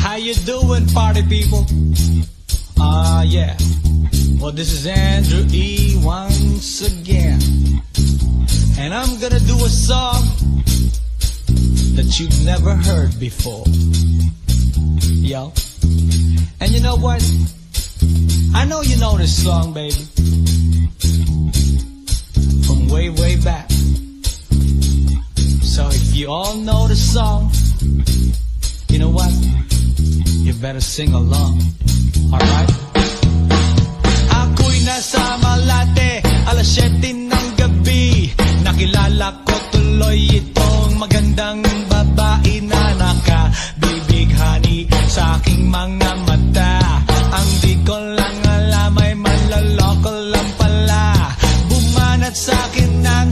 How you doing, party people? Yeah. Well, this is Andrew E. once again. And I'm gonna do a song that you've never heard before. Yo. And you know what? I know you know this song, baby. From way, way back. So if you all know the song, you know what? You better sing along. Alright? Ako'y nasa Malate, alas 7 ng gabi. Nakilala ko tuloy itong magandang babae na nakabibighani sa aking mga mata. Ang di ko lang alam ay manloloko lang pala. Bumanat sa akin ng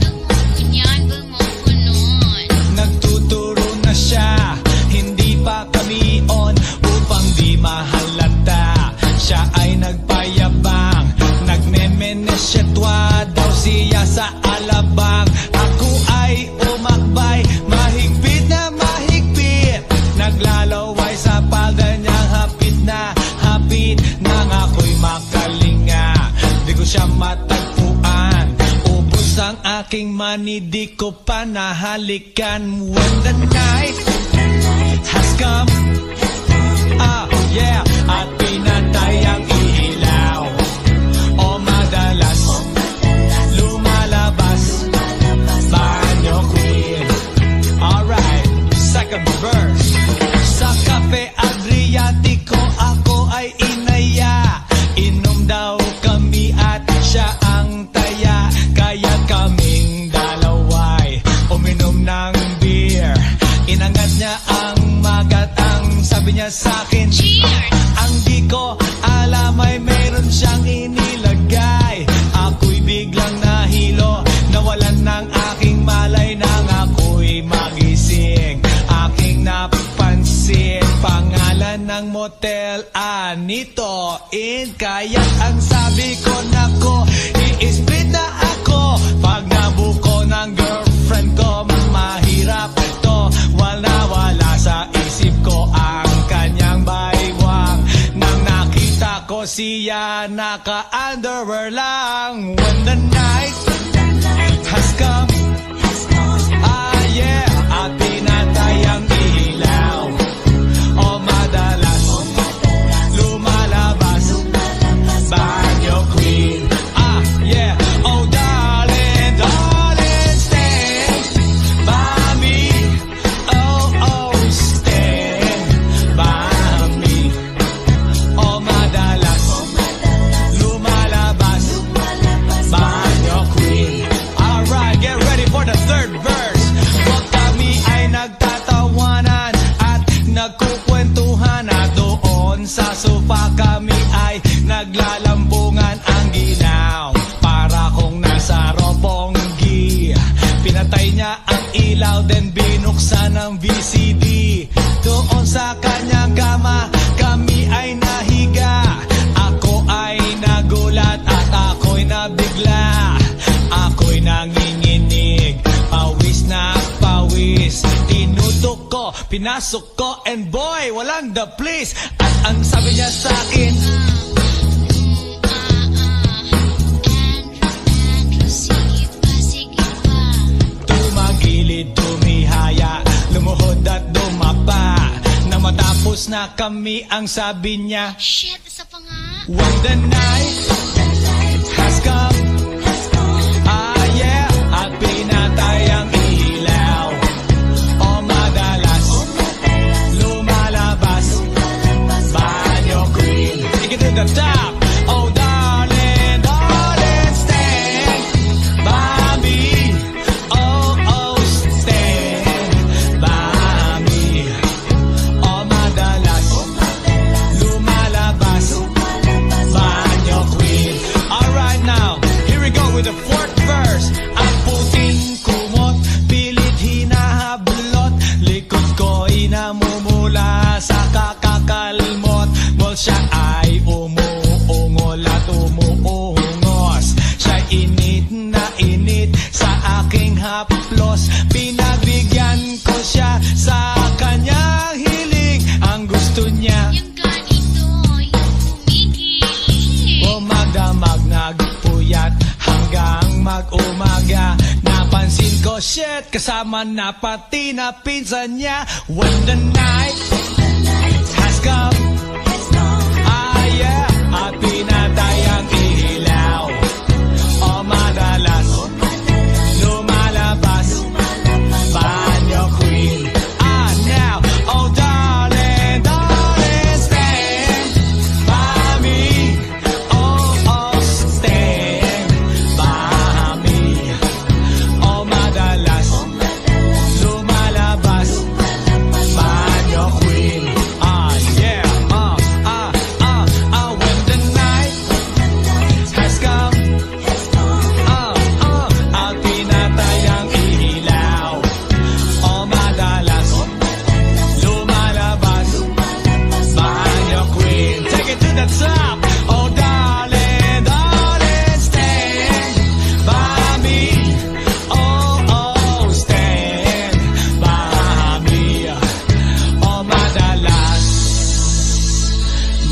nagtuturo na siya. Hindi pa kami on upang di mahalata. Siya ay nagpayabang, nagmemenesyetwa daw siya sa alabang. Ako ay umakbay, mahigpit na mahigpit. Naglalaway sa palda niyang hapit na hapit. Nang ako'y makalinga, di ko siya matagpuan. Ubus ang aking money, di ko pa nahalikan. When the night has come, yeah, at pinatay ang ilaw. O madalas lumalabas banyo queen. Alright, second verse. Sa Cafe Adriatico ako ay inaya. Inom daw kami at siya ang taya. Kaya kaming dalaway uminom ng beer. Inangat niya ang magat, ang sabi niya sa'kin, ang di ko alam ay meron siyang inilagay. Ako'y biglang nahilo, nawalan ng aking malay. Nang ako'y magising, aking napansin pangalan ng motel, Anito Inn. Kaya ang sabi ko, nako, i-split na ako. Pag nabuko ng girlfriend ko, mahirap to. Wala sa isip ko ang kanyang baywang. Nang nakita ko siya, naka-underwear lang. When the night has come, yeah, at pinatay ang ilaw. O madalas lumalabas banyo queen. Yeah, oh darling, darling, stand by me. Oh, stand by me. O madalas lumalabas banyo queen. Alright, get ready for the third verse. Huwag kami ay nagtatawanan at nagkukwentuhan, at doon sa sofa kami ay naglalambungan. Ang ginaw para kung nasa Roppongi. Pinatay niya ang ilaw, then binuksan ang VCD. Doon sa kanyang kama kami ay nahiga. Ako ay nagulat at ako'y nabigla. Ako'y nanginginig, pawis na pawis. Tinutok ko, pinasok ko, and boy, walang the please. At ang sabi niya sa akin, tumagilid, tumihaya, lumuhod at dumapa. Nang matapos na kami, ang sabi niya, shit, isa pa nga. when the night has come, yeah, at pinatay ang ilaw. O madalas lumalabas banyo queen. Take it to the top. Oh darling, darling, stand by me. Oh, stand by me. O madalas lumalabas banyo Oh shit, kasama na pati na pinsan niya. When the night has come, ah yeah, at pinatay ang ilaw. O madalas lumalabas banyo queen. Ah now, oh darling, darling, stand by me. Oh, oh, stand by me. Oh madalas lumalabas banyo queen. Ah yeah, when the night has come, ang pinatay ang ilaw. O madalas lumalabas banyo queen. Take it to the top. Oh darling, darling, stand by me. Oh, oh, stand by me. O madalas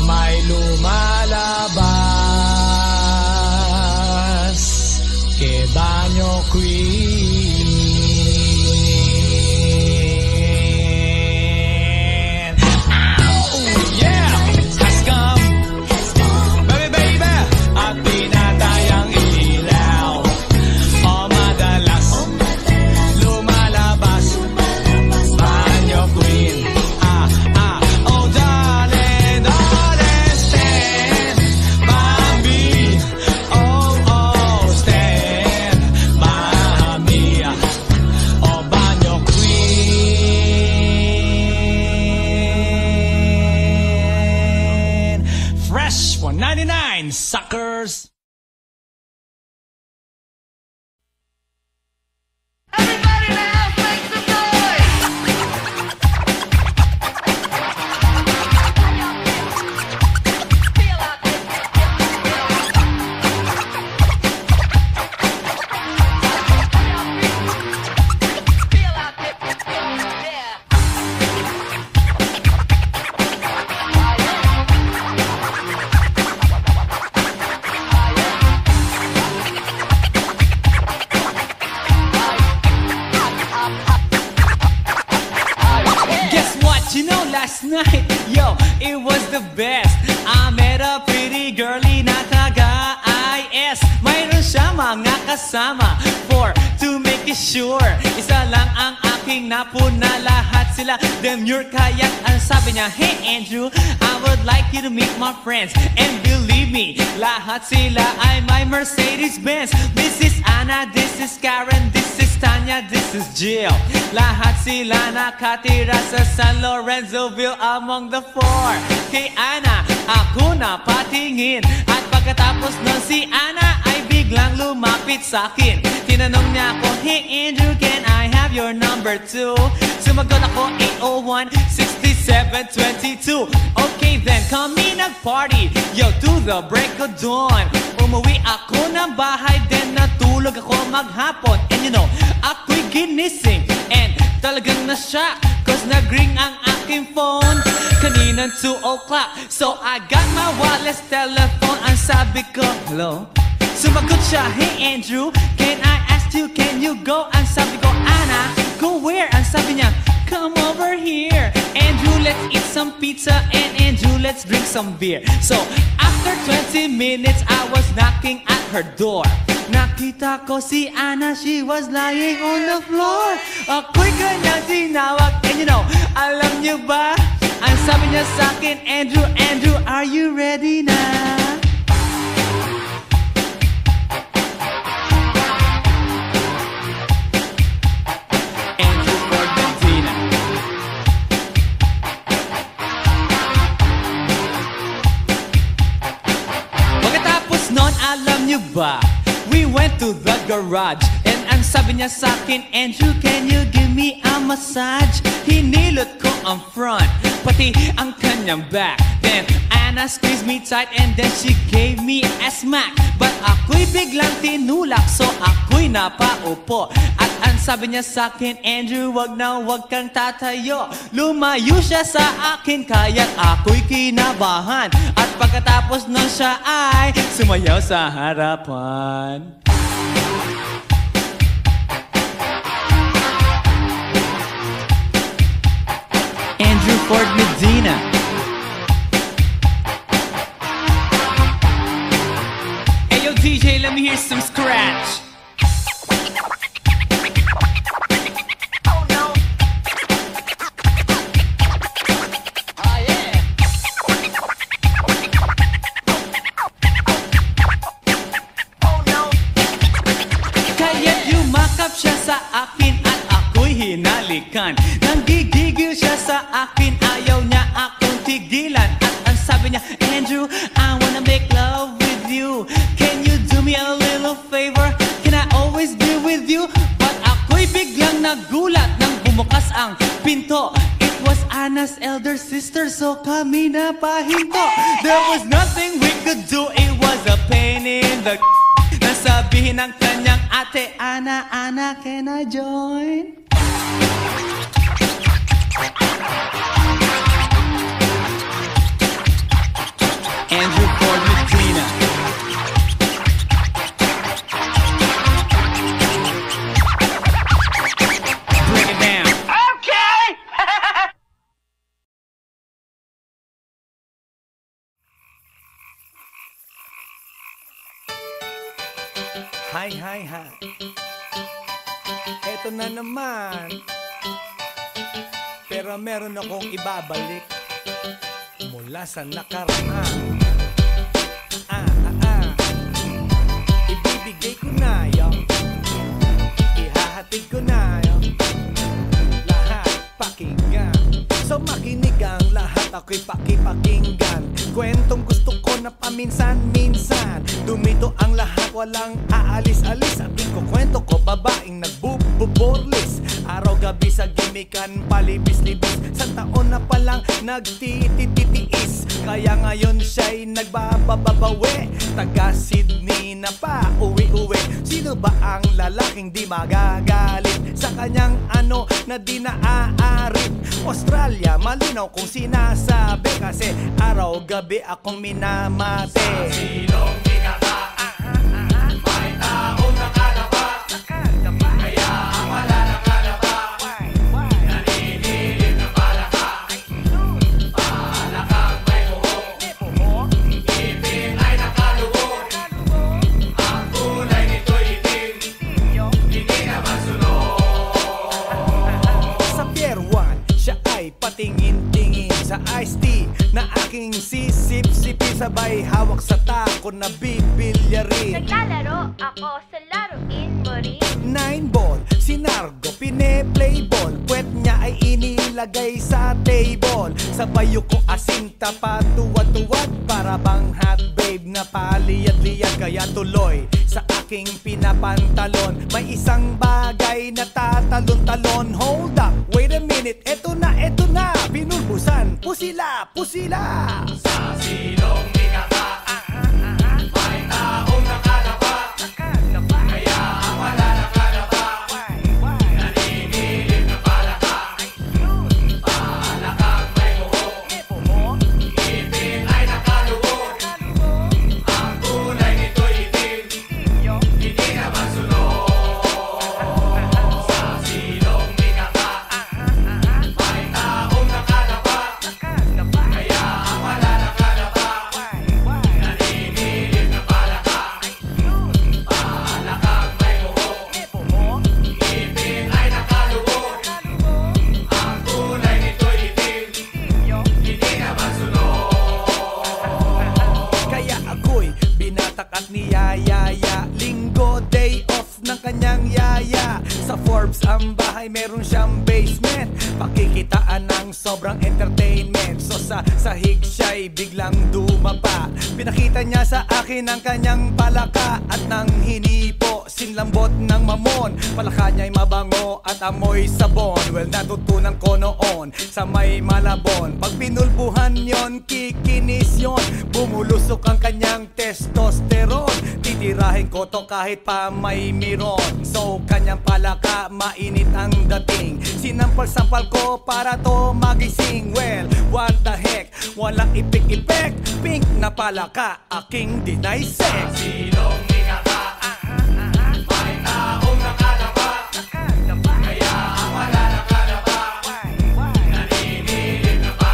may lumalabas kay banyo queen. Oh yeah, has come, baby baby, at pinatay ang ilaw. O madalas lumalabas banyo queen. Oh darling, darling, stand by me. Oh, oh, stand by me. Oh banyo queen. Fresh 199, suckers. Everybody now, make some noise! Feel out there. Feel out there. Yeah. Guess what? You know, last night, yo, it was the best. I met a pretty girlie na taga-IS. Mayroon siya mga kasama to make it sure. Isa lang ang aking napuna, lahat sila demure. Kaya't ang sabi niya, hey Andrew, I would like you to meet my friends. And believe me, lahat sila ay my Mercedes-Benz. This is Anna, this is Karen, this is Tanya, this is Jill. Lahat sila nakatira sa San Lorenzoville among the four. Kay Anna, ako na patingin. At pagkatapos nun si Anna ay biglang lumapit sa akin. Tinanong niya ako, hey Andrew, can I have your number too? Sumagot ako, 801-6722. Okay then, kami nag-party, yo, to the break of dawn. Umuwi ako ng bahay, then natulog ako maghapon. And you know, ako'y ginising, and talagang na-shock, cause nag-ring ang aking phone kaninang 2 o'clock. So I got my wireless telephone, ang sabi ko, hello? Sumagot siya, hey Andrew, can I ask you, can you go? Ang sabi ko, Anna, go where? Ang sabi niya, come over here. Andrew, let's eat some pizza, and Andrew, let's drink some beer. So after 20 minutes, I was knocking at her door. Nakita ko si Anna, she was lying on the floor. Ako'y kanyang tinawag, and you know, alam niyo ba? Ang sabi niya sa akin, Andrew, Andrew, are you ready na? Andrew Formentina. Pagkatapos nun, alam niyo ba? We went to the garage, and ang sabi niya sa akin, Andrew, can you give me a massage? Hinilot ko ang front, pati ang kanyang back. Then Anna squeezed me tight, and then she gave me a smack. But ako'y biglang tinulak, so ako'y napaupo. At ang sabi niya sa akin, Andrew, wag kang tatayo. Lumayo siya sa akin, kaya't ako'y kinabahan. At pagkatapos nun siya ay sumayaw sa harapan. Ford Medina. Hey yo DJ, let me hear some scratch. Oh no. Oh yeah. Oh no. Kaya't yumakap siya sa akin at ako'y hinalikan. Nanggigigil siya sa akin, ayaw niya akong tigilan. At ang sabi niya, Andrew, I wanna make love with you. Can you do me a little favor? Can I always be with you? But ako'y biglang nagulat nang bumukas ang pinto. It was Anna's elder sister, so kami na pahinto. There was nothing we could do, it was a pain in the nasabihin ng kanyang ate, Anna, Anna, can I join? Andrew Ford Medina. Bring it down. Okay. Hi, hi, hi. Eto na naman. Pero meron akong ibabalik mula sa nakaraan. Ibibigay ko na yun. Ihahatid ko na yun. Lahat pakinggan. So makinig ang lahat, ako'y pakipakinggan. Kwentong gusto ko na paminsan-minsan. Dumito ang lahat, walang aalis-alis. Ang ikukwento ko, babaeng nagbububorlis. Araw-gabi sa gimikan, palibis-libis. Sa taon na palang nagtititiis. Kaya ngayon siya'y nagbababawi. Taga Sydney na pa, uwi-uwi. Sino ba ang lalaking di magagalit sa kanyang ano na di naaarit? Australia, malinaw kung sinasabi. Kasi araw-gabi akong minamate. Sa silong di kata, may taong nakalaba. Kaya ang wala nakalaba, naninilig na palaka. Palakang may buhok, ngipin ay nakalubog. Ang kulay nito'y itim, hindi na masunod. Sa Pier 1, siya ay patingin-tingin sa iced tea na aking sisip-sipin. Sabay hawak sa tako na bibilyarin. Naglalaro ako sa laruin mo rin. 9 ball, si Nargo pine-play ball. Puwet niya ay inilagay sa table. Sabay ko asinta pa tuwad-tuwad. Para bang hot babe na paliyad-liyad. Kaya tuloy sa aking pinapantalon may isang bagay na tatalon-talon. Hold up, wait a minute, eto na, pinulbusan, pusila, pusila. Sa silong di kata, may taong nakalaba. Kaya ang wala nakalaba, naninilig na palaka. Palakang may buhok, ngipin ay nakalubog. Ang kulay nito'y itim, hindi na masunod. Sa silong di kata, may taong nakalaba. Kaya ang wala nakalaba, naninilig na palaka. Palakang may buhok, ngipin ay nakalubog. Ang kulay nito'y itim, hindi na masunod. Kaya ako'y binatak at niyayaya. Linggo, day off ng kanyang yaya. Sa Forbes ang bahay, meron siyang basement. Pakikitaan ng sobrang entertainment. So sa sahig siya'y biglang dumapa. Pinakita niya sa akin ang kanyang palaka. At nang hinipo, sinlambot ng mamon. Palaka niya'y mabango at amoy sabon. Well, natutunan ko noon sa may Malabon. Pag pinulbuhan yon, kikinis yon. Bumulusok ang kanyang testosterone. Titirahin ko to kahit pa may miron. So kanyang palaka, mainit ang dating. Sinampal-sampal ko para to magising. Well, what the heck, walang ipik-ipek. Pink na palaka, aking dinaysek. Silong di kata, may taong nakalaba. Kaya ang wala nakalaba, naninilig na palaka.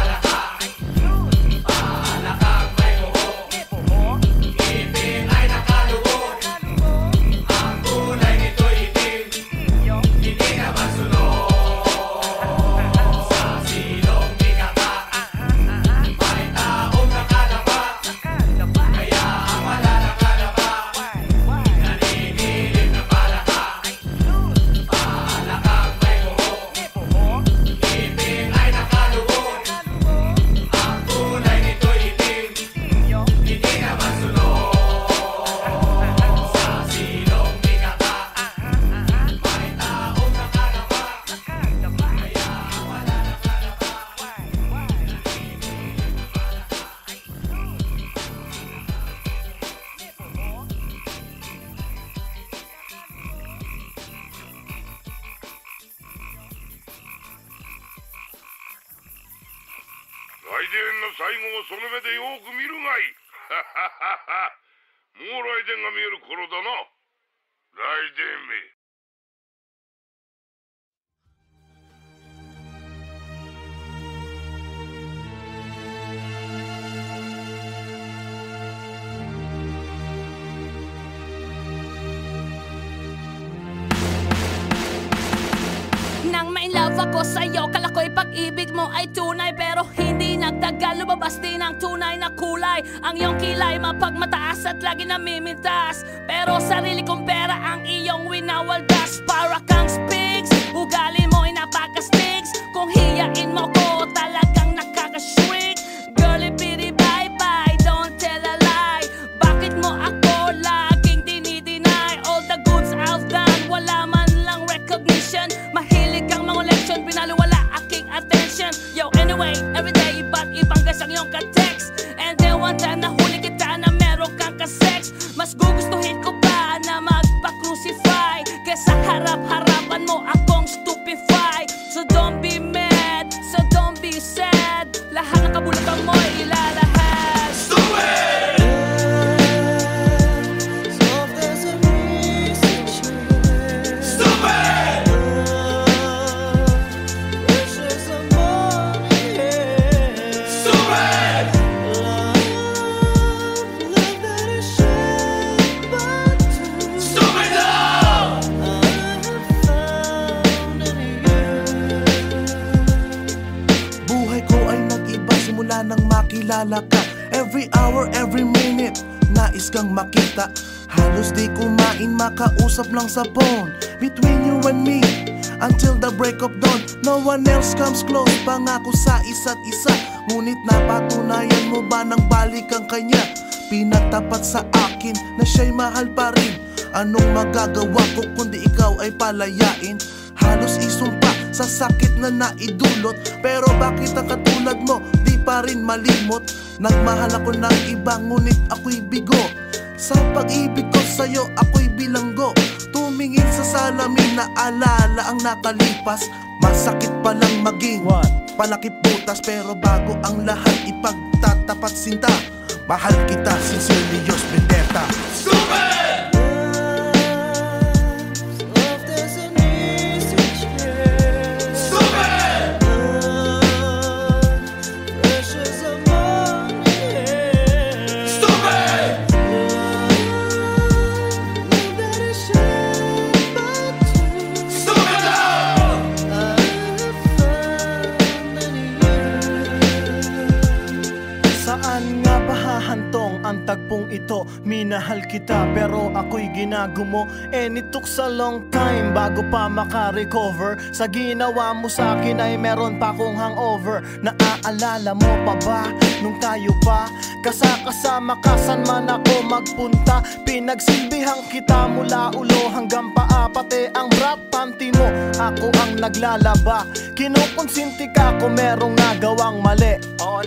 来電の最後をその目でよく見るがいい。もう来電が見える頃だな。来電め。Nang ma-inlove ako sa'yo, kala ko'y pag-ibig mo ay tunay. Pero hindi nagtagal, lumabas din ang tunay na kulay. Ang iyong kilay mapagmataas at lagi namimintas. Pero sarili kong pera ang iyong winawaldas. Para kang spigs, ugali mo'y napaka-stigs. Kung hiyain mo ko, talagang nakaka-shrink. Girlie pity bye-bye, don't tell a lie. Bakit mo ako laging dinideny? All the goods I've done, wala man lang recognition. Mahilig kang mga leksyon, pinaliwala aking attention. Yo, anyway, everyday, iba't ibang gas ang iyong ka-text. And then one time nahuli kita na meron kang ka-sex. Mas gugustuhin ko pa na magpa-crucify kesa harap-harapan mo akong stupefy. So don't be mad, so don't be sad. Lahat ng kabulutan mo'y ilalahad. Stupid! Nang makilala ka, every hour, every minute, nais kang makita. Halos di kumain, makausap lang sa phone. Between you and me, until the break of dawn. No one else comes close, pangako sa isa't isa. Ngunit napatunayan mo ba nang balik ang kanya? Pinagtapat sa akin na siya'y mahal pa rin. Anong magagawa ko kundi ikaw ay palayain? Halos isumpa sa sakit na naidulot. Pero bakit ang katulad mo di pa rin malimot? Nagmahal ako ng iba ngunit ako'y bigo. Sa pag-ibig ko sa'yo ako'y bilanggo. Tumingin sa salamin na alala ang nakalipas. Masakit palang maging palakip butas. Pero bago ang lahat ipagtatapat sinta. Mahal kita, sincerely yours, Vendetta. Stupid! Ang tagpong ito, minahal kita pero ako'y ginagumo. And it took a long time bago pa makarecover. Sa ginawa mo sa akin ay meron pa akong hangover. Naaalala mo pa ba nung tayo pa kasama ka saan man ako magpunta? Pinagsilbihan kita mula ulo hanggang paa. Pati ang brat panty mo, ako ang naglalaba. Kinukonsinti ka kung merong nagawang mali. Oo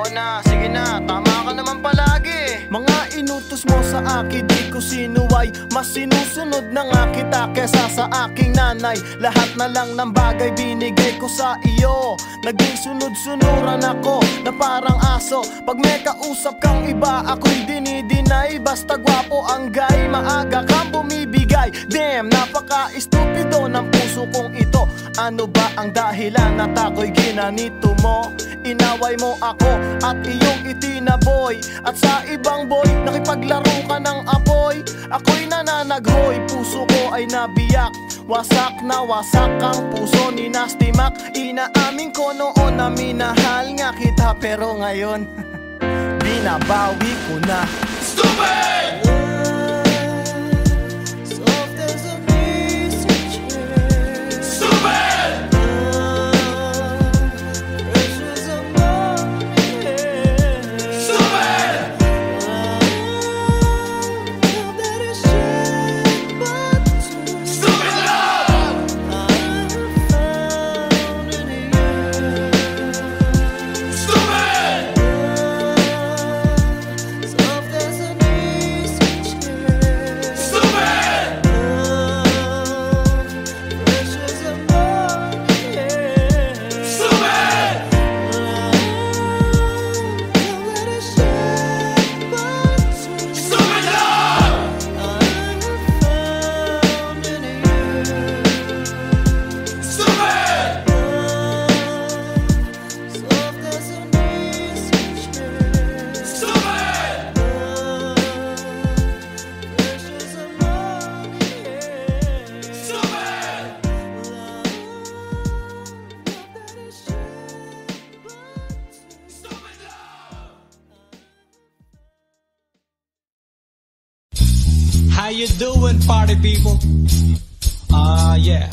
na, sige na, tama ka naman palagi. Mga inutos mo sa akin di ko sinuway. Mas sinusunod na nga kita kesa sa aking nanay. Lahat na lang ng bagay binigay ko sa iyo. Naging sunod-sunuran ako na parang aso. Pag may kausap kang iba ako'y dinidinay. Basta gwapo ang guy, maaga kang bumibigay. Damn, napaka-estupido ng puso kong ito. Ano ba ang dahilan at ako'y ginanito mo? Inaway mo ako at iyong itinaboy. At sa ibang boy, nakipaglaro ka ng apoy. Ako'y nananaghoy, puso ko ay nabiyak. Wasak na wasak ang puso ni Nasty Mac. Inaamin ko noon na minahal nga kita. Pero ngayon, binabawi ko na. Stupid! How you doing, party people? Yeah.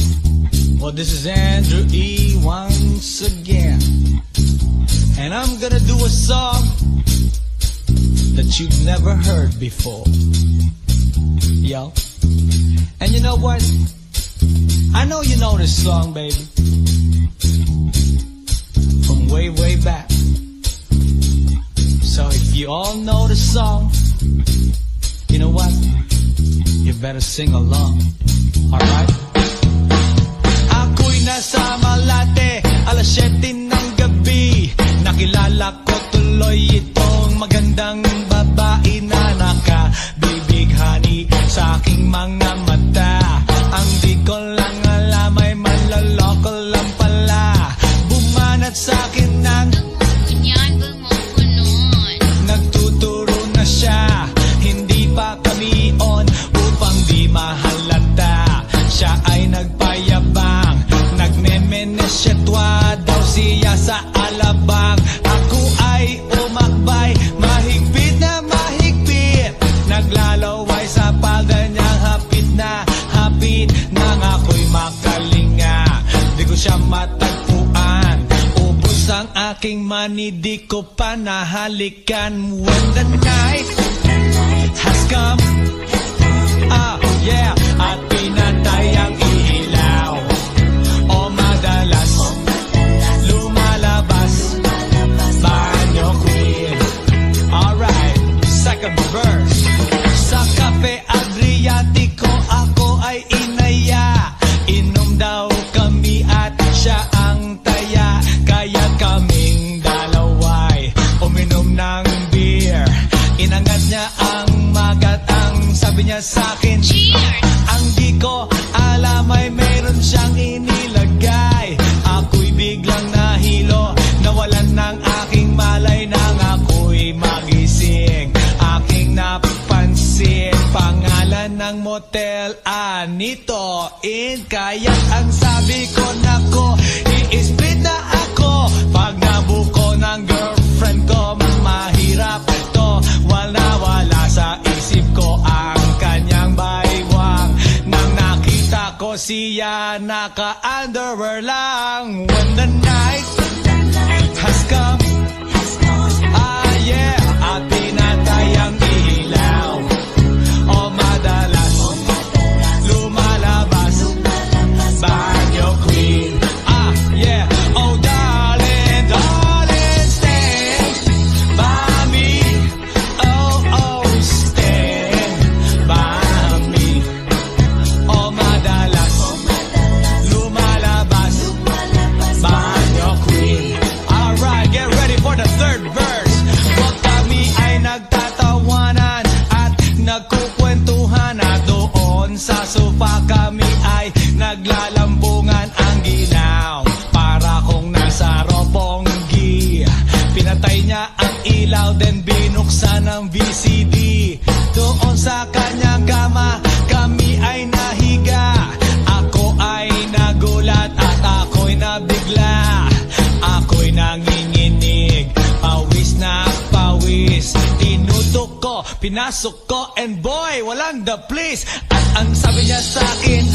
Well, this is Andrew E. once again. And I'm gonna do a song that you've never heard before. Yo. And you know what? I know you know this song, baby. From way, way back. So if you all know the song, you know what? You better sing along. Alright? Ako'y nasa Malate, alas 7 ng gabi. Nakilala ko tuloy itong magandang babae na nakabibighani sa aking mga mata. Ang di ko lang alam ay manloloko lang pala. Bumanat sa akin ng nagtuturo na siya. Hindi pa kami on upang di mahalata. Siya ay nagpayabang, nagmemenesyetwa daw siya sa alabang. Ako ay umakbay, mahigpit na mahigpit. Naglalaway sa palda niyang hapit na hapit. Nang ako'y makalinga, di ko siya matagpuan. Ubus ang aking money, di ko pa nahalikan. When the night has come, yeah, at pinatay ang ilaw. O madalas lumalabas banyo queen. Alright, second verse. Sa Cafe Adriatico ako ay inaya. Inom daw kami at siya ang taya. Kaya kaming dalaway uminom ng beer. Inangat niya ang magat, ang sabi niya sa'kin, ang di ko alam ay meron siyang inilagay. Ako'y biglang nahilo, nawalan ng aking malay. Nang ako'y magising, aking napansin pangalan ng motel, Anito Inn. Kaya ang sabi ko, nako, i-split na ako. Pag nabuko ng girlfriend ko, mahirap to. Wala sa isip ko ang kanyang baywang. Nang nakita ko siya, naka-underwear lang. When the night has come, yeah, at pinatay ang ilaw. O madalas lumalabas banyo queen. Yeah, oh darling, darling, stand by me. Oh, stand by me. O madalas lumalabas banyo queen. Alright, get ready for the third verse. Pag kami ay nagtatawanan at nagkukwentuhan, na doon sa sofa kami ay naglalambungan. Ang ginaw para kung nasa Roppongi. Pinatay niya ang ilaw, then binuksan ang VCD. Doon sa kanyang kama kami ay nahiga. Ako ay nagulat at ako'y nabigla. Ako'y nanginginig, pawis na pawis. Tinutok ko, pinasok ko, and boy, walang the please. At ang sabi niya sa akin,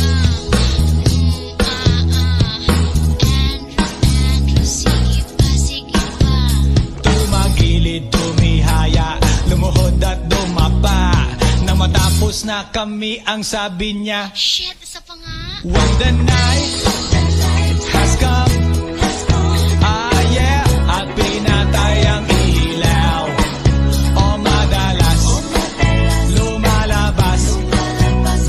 tumagilid, tumihaya, lumuhod at dumapa. Nang matapos na kami, ang sabi niya, Shit, isa pa nga. when the night has come, yeah, at pinatay ang ilaw. O madalas lumalabas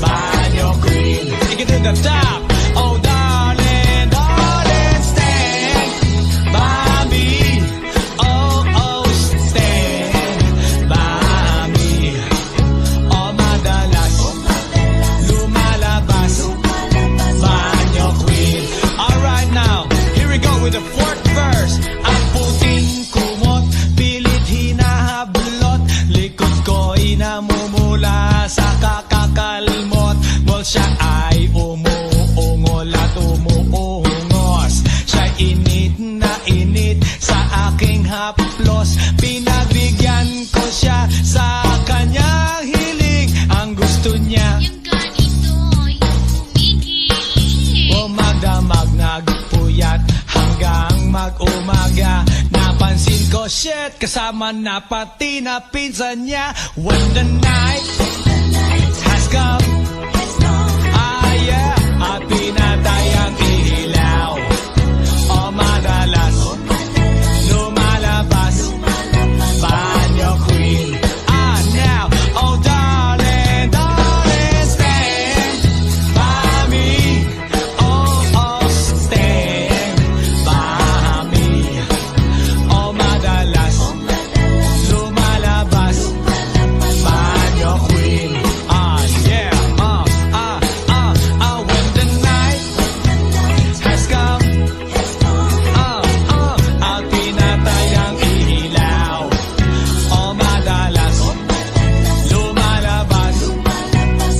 banyo queen. Take it to the top. Oh darling, darling, stand by me. Oh, stand by me. O madalas lumalabas banyo queen. Alright now, here we go with the fourth verse. Ang puting kumot, pilit hinahablot. Likod ko'y namumula sa kakakalmot. Well, siya ay umuungol at umuungos. Siya'y init na init sa aking haplos. Pinagbigyan ko siya sa kanyang hiling. Ang gusto niya niya. Yung ganito, yung humigil. Umagdamag nagpuyat hanggang mag-umaga. Napansin ko, shit, kasama na pati na pinsan niya. When the night has come, ah yeah, at pinatay ang ilaw. O madalas lumalabas banyo queen. Ah now, oh darling, darling, stand by me. Oh, oh, stand by me. Oh madalas lumalabas banyo queen. Ah yeah, when the night has come, at pinatay ang ilaw. O madalas lumalabas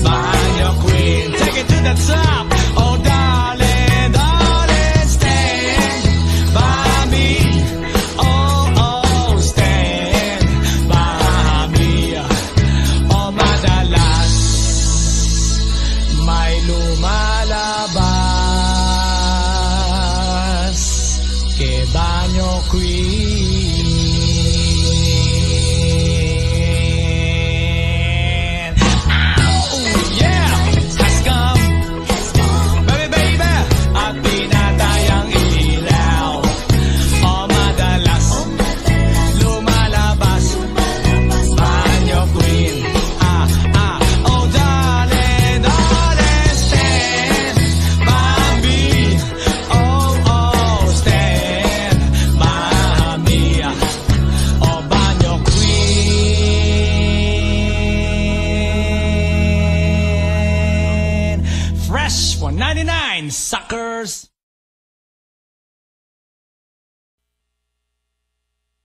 banyo queen. Take it to the top. Oh darling, darling, stand by me. Oh, oh, stand by me. O madalas may lumalabas kay banyo queen. Oh yeah, has come, baby, baby, at pinatay ang ilaw. O madalas lumalabas banyo queen. Oh darling, darling, stand by me. Oh, oh, stand by me. Oh banyo queen. Fresh 199, suckers.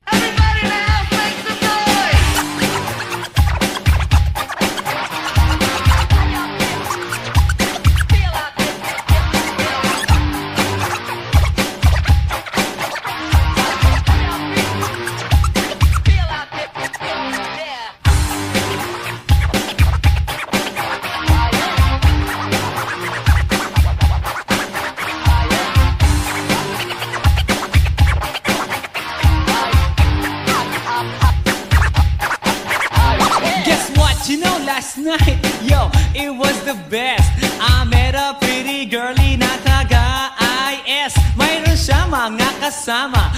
Everybody now, make some noise! Feel out there. Feel out there. Yeah. Guess what? You know, last night, yo, it was the best. I met a pretty girlie na taga-IS. Mayroon siya mga kasama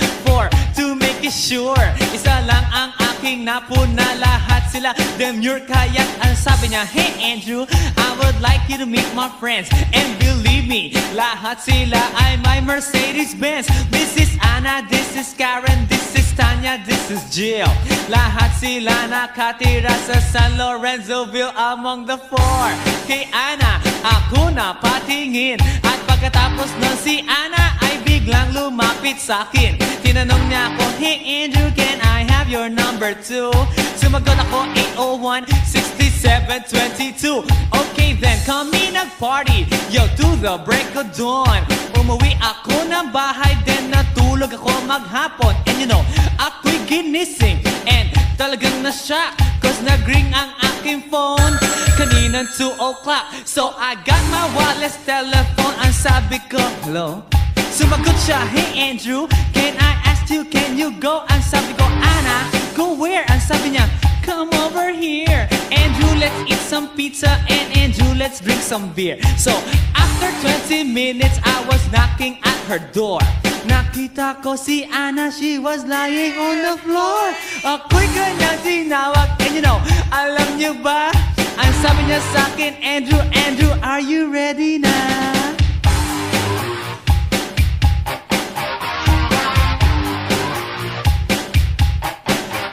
to make it sure. Isa lang ang aking napuna, lahat sila demure. Kaya't ang sabi niya, hey Andrew, I would like you to meet my friends. And believe me, lahat sila ay my Mercedes-Benz. This is Anna, this is Karen, this is Tanya, this is Jill. Lahat sila nakatira sa San Lorenzoville among the four. Kay Anna, ako na patingin. At pagkatapos nun si Anna ay biglang lumapit sa akin. Tinanong niya ako, hey Andrew, can I have your number too? Sumagot ako, 801-6722. Okay then, kami nag-party, yo, to the break of dawn. Umuwi ako ng bahay, then natulog ako maghapon. And you know, ako'y ginising, and talagang na-shock, cause nag-ring ang aking phone kaninang 2 o'clock. So I got my wireless telephone. Ang sabi ko, hello? Sumagot siya, hey Andrew, can I ask you, can you go? Ang sabi ko, Anna, go where? Ang sabi niya, come over here. Andrew, let's eat some pizza, and Andrew, let's drink some beer. So after 20 minutes, I was knocking at her door. Nakita ko si Anna, she was lying on the floor. Ako'y kanyang tinawag, and you know, alam niyo ba? Ang sabi niya sa akin, Andrew, Andrew, are you ready na?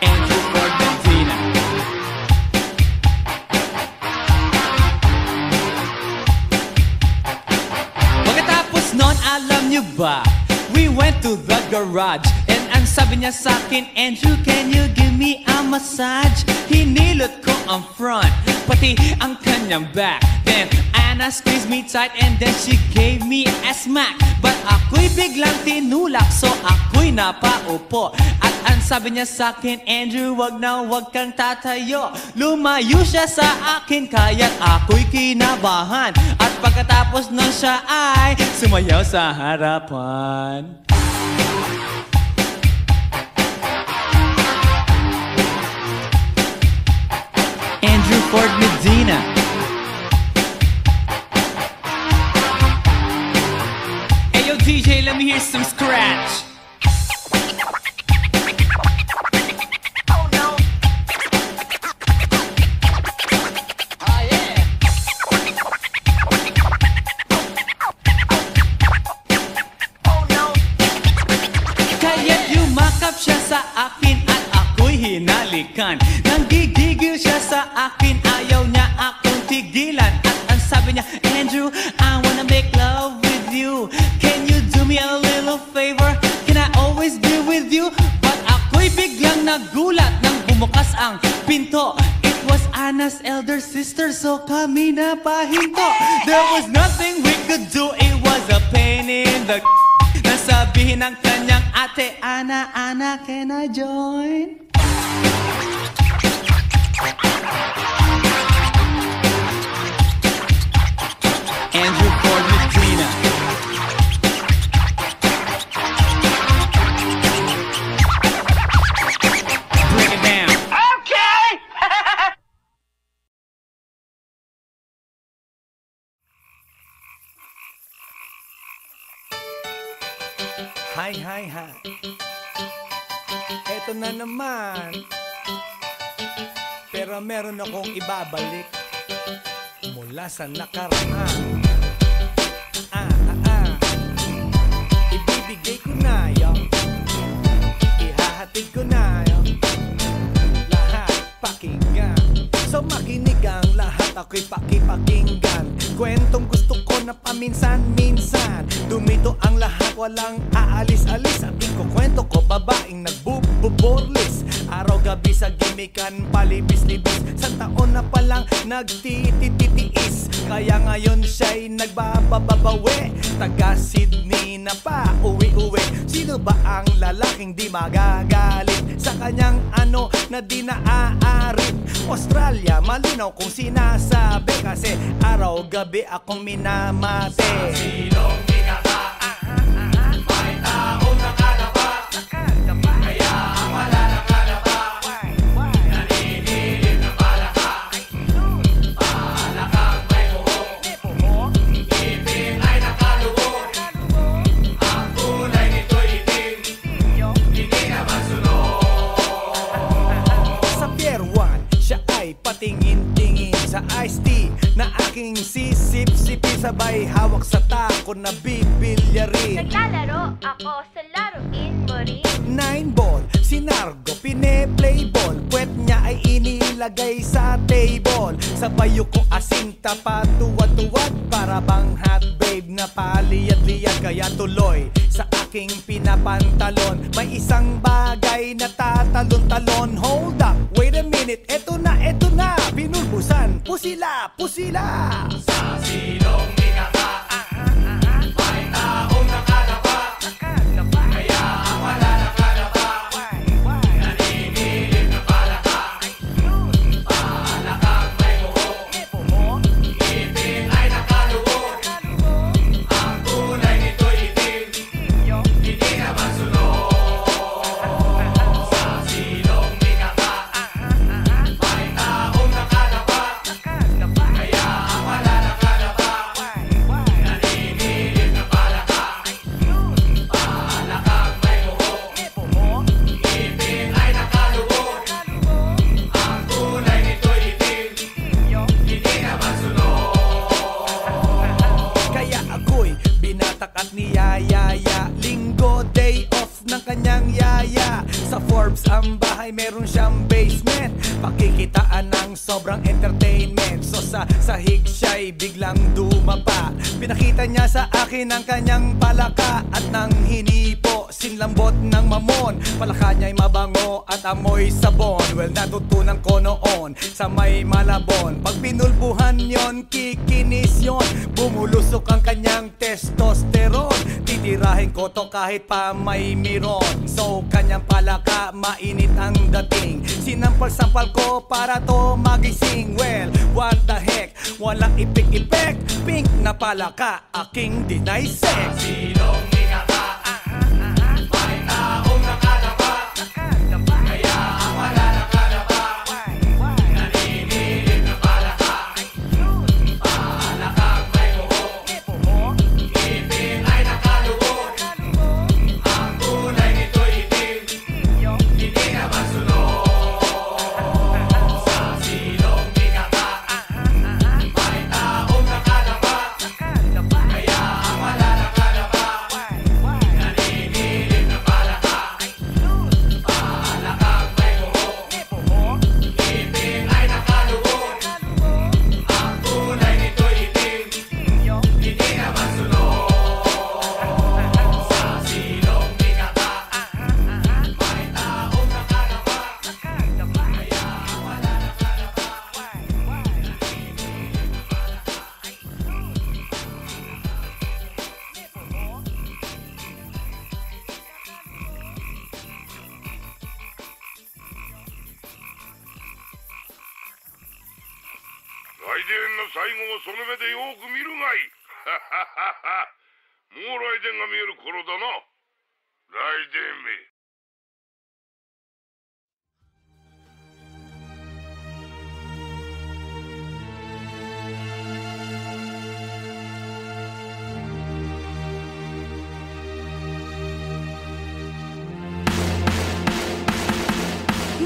Andrew Formentina. Pagkatapos nun, alam niyo ba? We went to the garage, and ang sabi niya sa akin, Andrew, can you give me a massage? Hinilot ko ang front, pati ang kanyang back. Then Anna squeezed me tight, and then she gave me a smack. But ako'y biglang tinulak, so ako'y napaupo. At ang sabi niya sa'kin, Andrew, wag na wag kang tatayo. Lumayo siya sa akin, kaya't ako'y kinabahan. At pagkatapos nun siya ay sumayaw sa harapan. Andrew Ford Medina. Hey yo DJ, let me hear some scratch. Nanggigigil siya sa akin, ayaw niya akong tigilan. At ang sabi niya, Andrew, I wanna make love with you. Can you do me a little favor? Can I always be with you? But ako'y biglang nagulat nang bumukas ang pinto. It was Anna's elder sister, so kami na pahinto. There was nothing we could do, it was a pain in the nasabihin ng kanyang ate, Anna, Anna, can I join? Andrew Ford Medina. Bring it down. Okay! Hi, hi, hi. Eto na naman. Pero meron akong ibabalik mula sa nakaraan. Ibibigay ko na yun, ihahatid ko na yun, lahat pakinggan. So makinig ang lahat, ako'y pakipakinggan. Kwentong gusto ko na paminsan-minsan. Dumito ang lahat, walang aalis-alis. At ikukwento ko, babaeng nagbububorlis. Araw-gabi sa gimikan, palibis-libis. Sa taon na palang nagtititiis. Kaya ngayon siya'y nagbababawi. Taga Sydney na pa, uwi-uwi. Sino ba ang lalaking di magagalit sa kanyang ano na di naaarit? Australia, malinaw kung sinasabi. Kasi araw-gabi akong minamate. Sa silong binaba, may taong nakalapa. Kaya ang wala nakalapa, naninilig na palaka. Palakang may buhok, ngipin ay nakalubog. Ang kulay nito'y itim, hindi naman sunog. Sa Pier 1, siya ay patingin-tingin sa iced tea na aking sisip-sipin. Sabay hawak sa tako na bibilyarin. Naglalaro ako sa laruin mo rin. 9-ball, si Nargo, pine-play ball. Puwet niya ay inilagay sa table. Sa bayo ko asing tapat, tuwad-tuwad. Para bang hot babe na paliyad-liyad. Kaya tuloy sa aking pinapantalon. May isang bagay na tatalon-talon. Hold up, wait a minute, eto na, pinulbusan, pusila, pusila. Sa silong binaba, may taong nakalapa. Kaya ang wala nakalapa, naninilig na palaka. Palakang may buhok, ngipin ay nakalubog. Ang kulay nito'y itim, hindi naman sunog. Sa silong binaba, may taong nakalapa. Kaya ang wala nakalapa, naninilig na palaka. Palakang may buhok, ngipin ay nakalubog. Ang kulay nito'y itim, hindi naman sunog. Kaya ako'y binatak at niyayaya. Linggo, day off ng kanyang yaya. Sa Forbes ang bahay, meron siyang basement. Pakikitaan ng sobrang entertainment. So sa sahig siya'y biglang dumapa. Pinakita niya sa akin ang kanyang palaka. At nang hinipo, sinlambot ng mamon. Palaka niya'y mabango at amoy sabon. Well, natutunan ko noon sa may Malabon. Pag pinulbuhan yon, kikinis yon. Bumulusok ang kanyang testosterone. titirahin ko to kahit pa may miron. So kanyang palaka, mainit ang dating. Sinampal-sampal ko para to magising. Well, what the heck, walang ipik-ipek. Pink na palaka, aking deny sex. Silong ikaka, may taong nakadapa, kaya ang wala nakadapa. Naninilig na palaka, palakang may buho, ngipin ay nakalubog. Ang kulay nito'y itim, hindi naman sunog. Sa silong ikaka, may taong nakadapa, kaya ang wala nakadapa. Naninilig na palaka, palakang may buho, ngipin ay nakalubog. Ang kulay nito'y itim, hindi naman sunog. Sa silong ikaka, may taong nakadapa, kaya ang wala nakadapa.ライデンの最後をその目でよく見るがいい。もうライデンが見える頃だな。ライデンめ。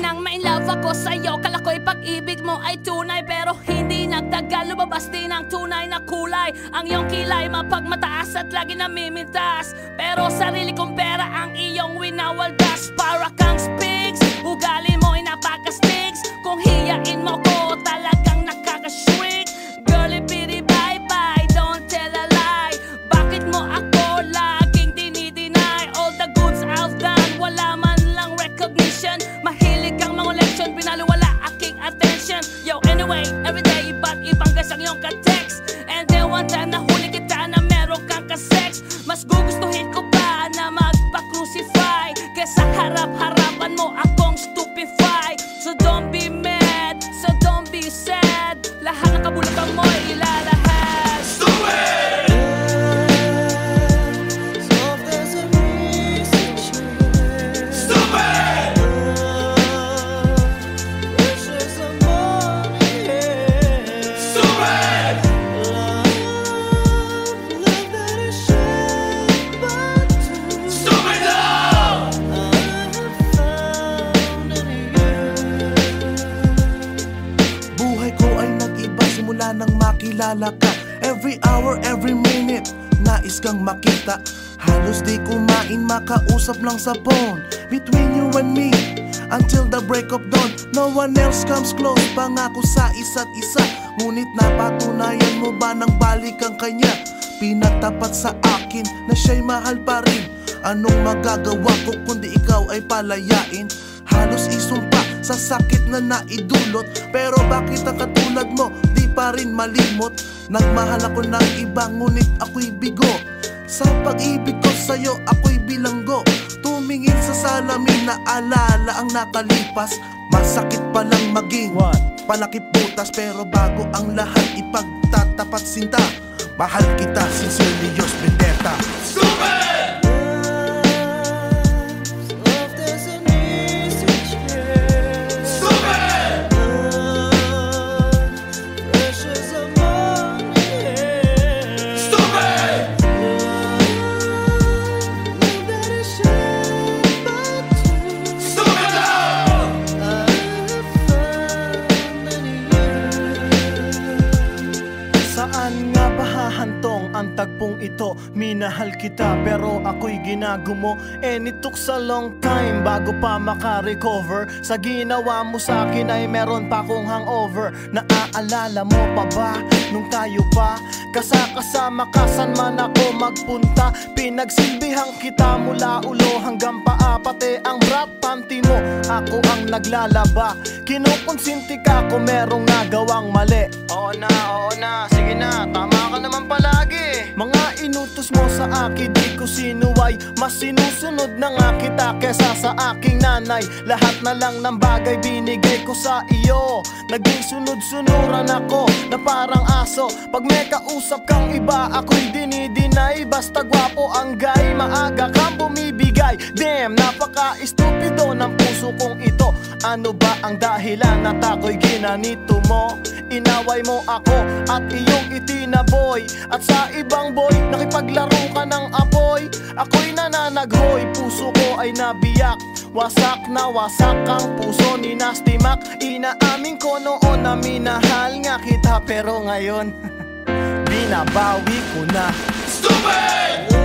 Nang ma-inlove ako sa'yo, kala ko'y pag-ibig mo ay tunay. Pero hindi nagtagal, lumabas din ang tunay na kulay. Ang iyong kilay mapagmataas at lagi namimintas. Pero sarili kong pera ang iyong winawaldas. Para kang spigs, ugali mo ay napaka-sticks. Kung hiyain mo ko, talagang nakaka-shrink. Girlie pity bye-bye, don't tell a lie. Bakit mo ako laging dinideny? All the goods I've done, wala man lang recognition. Mahilig kang mangoleksyon, pinaliwala aking attention. Yo, anyway, everyday iba't ibang guys ang iyong ka-text. And then one time nahuli kita na meron kang ka-sex. Mas gugustuhin ko pa na magpa-crucify kesa harap-harapan mo akong stupefy. So don't be mad, so don't be sad. Lahat ng kabulukan mo ilalahad. Stupid! Buhay ko ay nag-iba simula nang makilala ka. Every hour, every minute, nais kang makita. Halos di kumain, makausap lang sa phone. Between you and me, until the break of dawn. No one else comes close, pangako sa isa't isa. Ngunit napatunayan mo ba nang balik ang kanya? Pinatapat sa akin na siya'y mahal pa rin. Anong magagawa ko kundi ikaw ay palayain? Halos isumpa sa sakit na naidulot. Pero bakit ang katulad mo di pa rin malimot? Nagmahal ako ng iba ngunit ako'y bigo. Sa pag-ibig ko sa'yo ako'y bilanggo. Tumingin sa salamin na alala ang nakalipas. Masakit palang maging palakip butas. Pero bago ang lahat ipagtatapat sinta. Mahal kita, sincerely yours, Vendetta. Stupid! Saan nga ba hahantong ang tagpong ito? Minahal kita pero ako'y ginagumo. And it took a long time bago pa makarecover. Sa ginawa mo sa akin ay meron pa akong hangover. Naaalala mo pa ba nung tayo pa kasama ka saan man ako magpunta? Pinagsilbihang kita mula ulo hanggang paa. Pati ang brat panty mo ako ang naglalaba. Kinukonsinti ka kung merong nagawang mali. Oo na, sige na, tama ka naman palagi. Mga inutos mo sa akin, di ko sinuway. Mas sinusunod na nga kita kesa sa aking nanay. Lahat na lang ng bagay binigay ko sa iyo. Naging sunod-sunuran ako na parang aso. Pag may kausap kang iba, ako'y dinidinay. Basta gwapo ang guy, maaga kang bumibigay. Damn, napaka-estupido ng puso kong ito. Ano ba ang dahilan at ako'y ginanito mo? Inaway mo ako at iyong itinaboy. At sa ibang boy, nakipaglaro ka ng apoy. Ako'y nananaghoy, puso ko ay nabiyak. Wasak na wasak ang puso ni Nasty Mac. Inaamin ko noon na minahal nga kita, pero ngayon binabawi ko na. Stupid!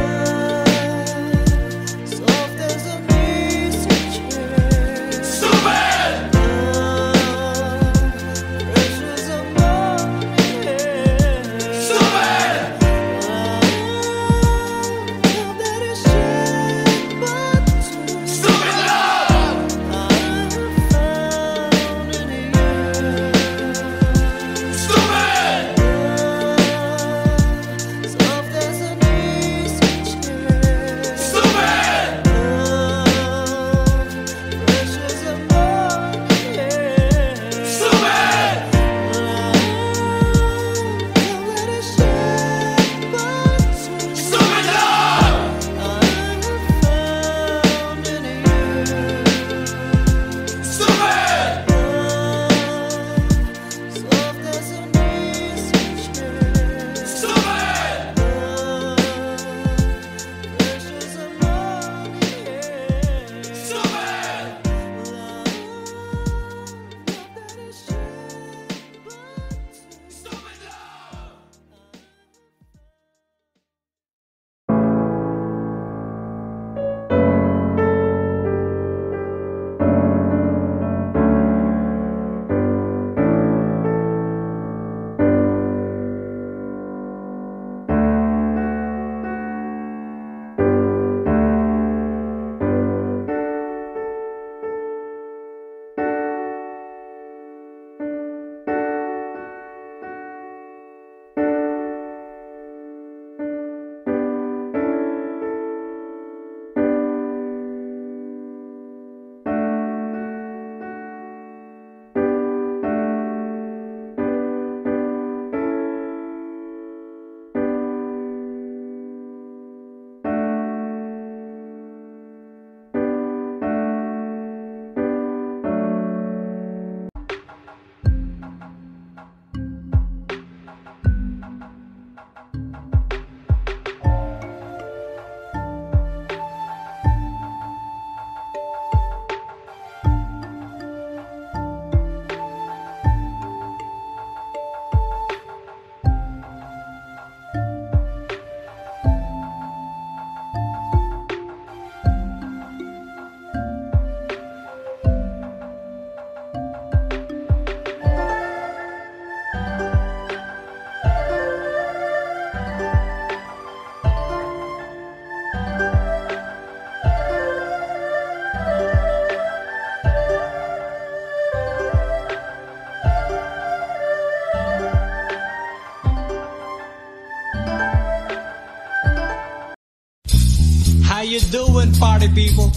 How you doing, party people?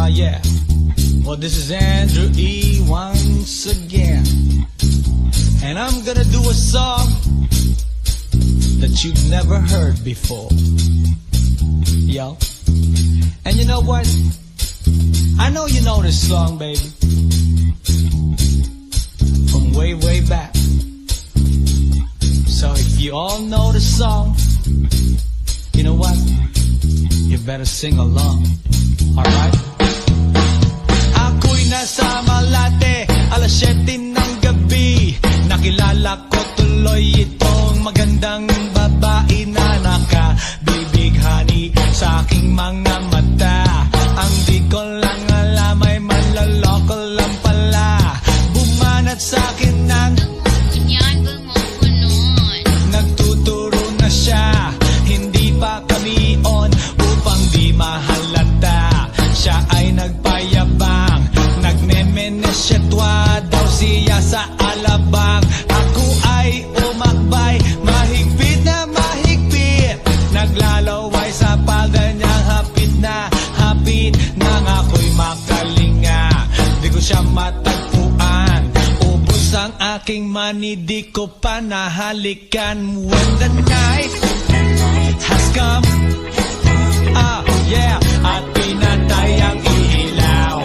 Yeah. Well, this is Andrew E. once again. And I'm gonna do a song that you've never heard before. Yo. And you know what? I know you know this song, baby. From way, way back. So if you all know the song, you know what? You better sing along. Alright? Ako'y nasa Malate, alas 7 ng gabi. Nakilala ko tuloy itong magandang babae na nakabibighani sa aking mga mata. Ang di ko lang alam ay manloloko lang pala. Bumanat sa akin ng nagtuturo na siya. Hindi pa kami on upang di mahalata. Siya siya matagpuan. Ubus ang aking money, di ko pa nahalikan. When the night has come, yeah, at pinatay ang ilaw.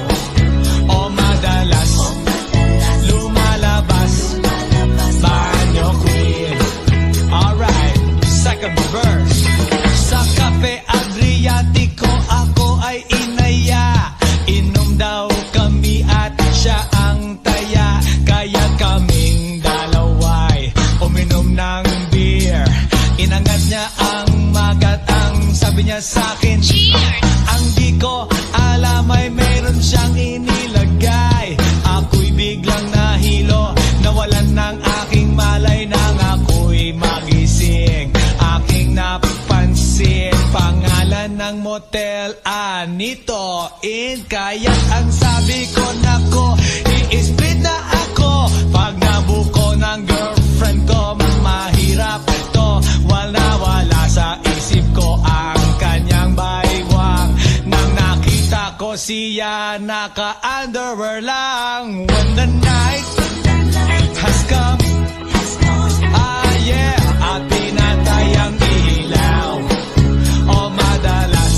O madalas lumalabas banyo queen. Alright, second verse. Sa Cafe Adriatico ako ay inaya. Inom daw kami at siya ang taya. Kaya kaming dalaway uminom ng beer. Inangat niya ang magat, ang sabi niya sa'kin, ang di ko alam ay meron siyang inilagay. Ako'y biglang nahilo, nawalan ng aking malay nang ako'y magising. Aking napansin, pangalan ng motel, Anito Inn. Kaya't ang sabi ko, nako, i-split na ako. Pag nabuko ng girlfriend ko, mahirap to. Wala sa isip ko ang kanyang baywang. Nang nakita ko siya, naka-underwear lang. When the night has come, yeah, at pinatay ang ilaw. O madalas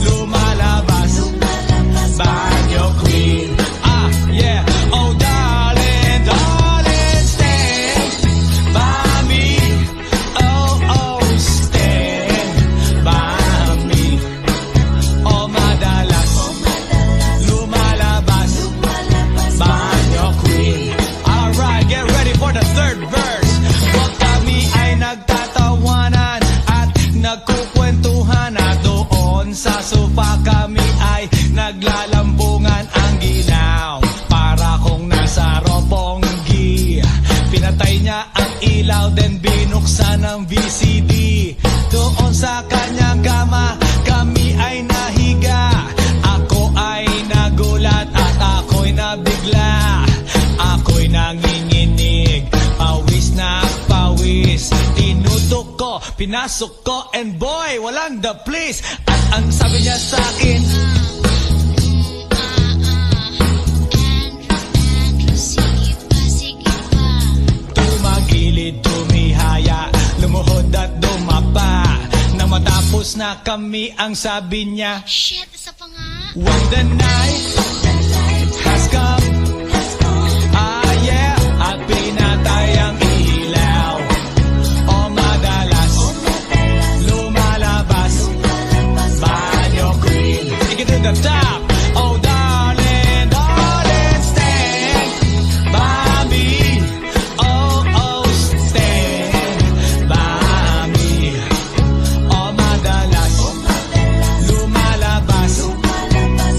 lumalabas banyo queen. Yeah, oh darling, darling, stand by me. Oh, stand by me. O madalas lumalabas banyo queen. Alright, get ready for the third verse. Huwag kami ay nagtatawanan at nagkukwentuhan, na doon sa sofa kami ay naglalambungan ang ginaw. Para kung nasa Roppongi, pinatay niya ang ilaw, then binuksan ang VCD. Doon sa kanyang kama, kami ay nahiga. Ako ay nagulat at ako'y nabigla. Ako'y nanginginig, pawis na pawis. Tinutok ko, pinasok ko, and boy, walang the please. At ang sabi niya sa'kin, tumagilid, tumihaya, lumuhod at dumapa. Nang matapos na kami, ang sabi niya, Shit, isa pa nga. when the night has come, yeah, at pinatay ang ilaw. O madalas lumalabas banyo queen. Take it to the top. Oh darling, darling, stand by me. Oh, stand by me. O madalas lumalabas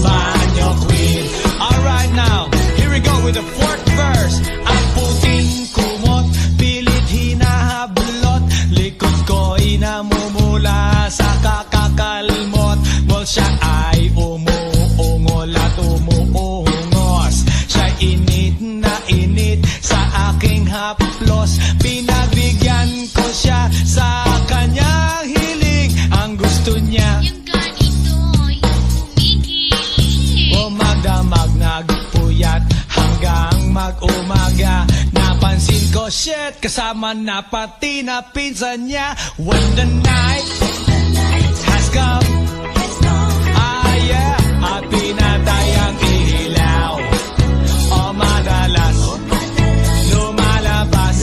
banyo queen. Alright now, here we go with the fourth verse. Ang puting kumot, pilit hinahablot, likod ko'y namumula sa kakakalmot. Well, siya ay umuungol at umuungos. Siya init na init sa aking haplos. Pinagbigyan ko siya sa kanyang hiling. Ang gusto niya, Yung ganito, yung humigil. o magdamag nagpuyat hanggang mag-umaga. Napansin ko, shit, kasama na pati na pinsan niya. When the night has come, yeah, at pinatay ang ilaw. O madalas lumalabas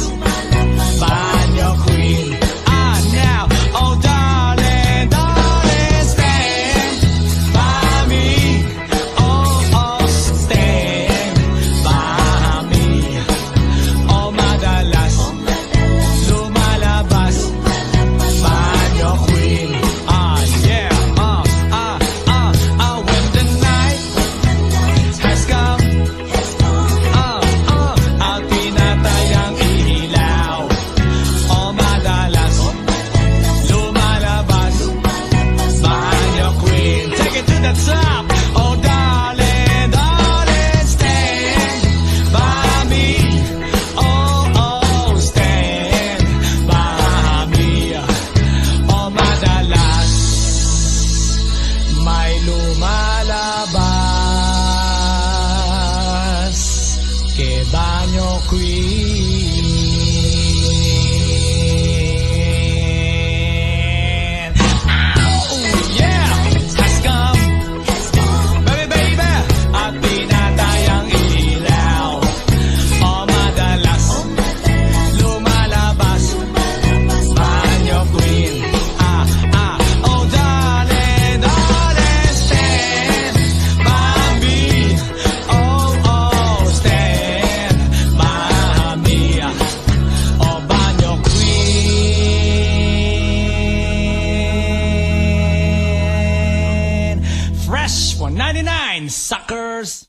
banyo queen. Now, oh darling, darling, stand by me. Oh, stand by me. O madalas lumalabas banyo queen. Yeah, when the night che bagno queen. Oh yeah, has come, baby baby, at pinatayang ilaw. O madalas lumalabas, banyo queen. Oh darling, darling, stand by me. Oh, stand by me. Oh, banyo queen. Fresh 199, suckers.